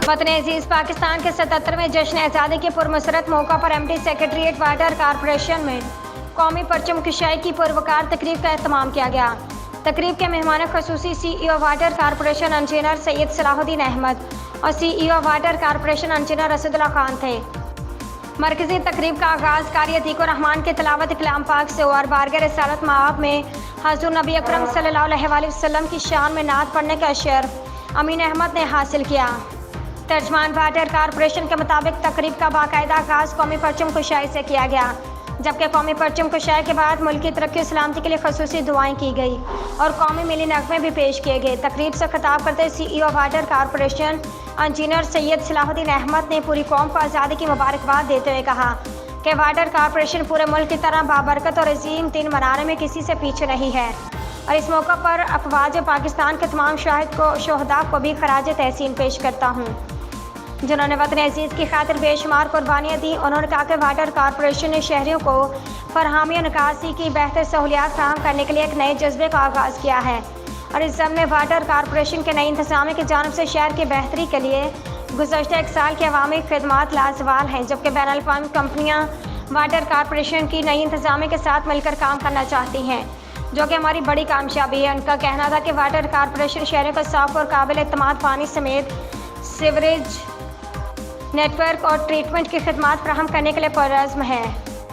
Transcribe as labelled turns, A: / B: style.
A: वतन अजीज़ पाकिस्तान के 77वें जश्न आज़ादी के पुरमसरत मौका पर एमडी सेक्रेटरीट वाटर कॉरपोरेशन में कौमी परचम कुशाई की पुरवकार तकरीब का एहतमाम किया गया। तकरीब के मेहमान खसूसी CEO water corporation engineer Syed Salahuddin Ahmed और CEO water corporation engineer Asadullah Khan थे। मरकजी तकरीब का आगाज़ कारी अतीकुर रहमान के तिलावत कलाम पाक से और बारगाह रिसालत माब में हज़ूर नबी अकरम सल्लल्लाहु अलैहि वसल्लम की शान में नात पढ़ने का अशर अमीन अहमद ने हासिल किया। तर्जमान वाटर कॉरपोरेशन के मुताबिक तकरीब का बाकायदा आगाज़ कौमी परचम कुशाई से किया गया, जबकि कौमी परचम कुशाई के बाद मुल्की तरक्की और सलामती के लिए खसूसी दुआएं की गई और कौमी मिली नगमे भी पेश किए गए। तकरीब से खिताब करते CEO water corporation engineer Syed Salahuddin Ahmed ने पूरी कौम को आज़ादी की मुबारकबाद देते हुए कहा कि वाटर कॉरपोरेशन पूरे मुल्क की तरह बाबरकत और अजीम दिन मनाने में किसी से पीछे नहीं है और इस मौका पर अफवाज पाकिस्तान के तमाम शहदा को भी खराज तहसीन पेश करता हूँ, जिन्होंने वतन अजीज़ की खातिर बेशुमार कुर्बानियाँ दी। उन्होंने कहा कि वाटर कॉरपोरेशन ने शहरियों को फरहमी और निकासी की बेहतर सहूलियात फराहम करने के लिए एक नए जज्बे का आगाज़ किया है और इस ज़म में वाटर कॉरपोरेशन के नई इंतज़ाम की जानिब से शहर की बेहतरी के लिए गुज़श्ता एक साल की अवामी खिदमात लाजवाल हैं, जबकि बैनुल-अक़वामी कंपनियाँ वाटर कॉरपोरेशन की नई इंतज़ाम के साथ मिलकर काम करना चाहती हैं, जो कि हमारी बड़ी कामयाबी है। उनका कहना था कि वाटर कॉरपोरेशन शहरों को साफ़ और काबिल एतमाद पानी समेत सीवरेज नेटवर्क और ट्रीटमेंट की खिदमात फराहम करने के लिए पुरअज़्म है।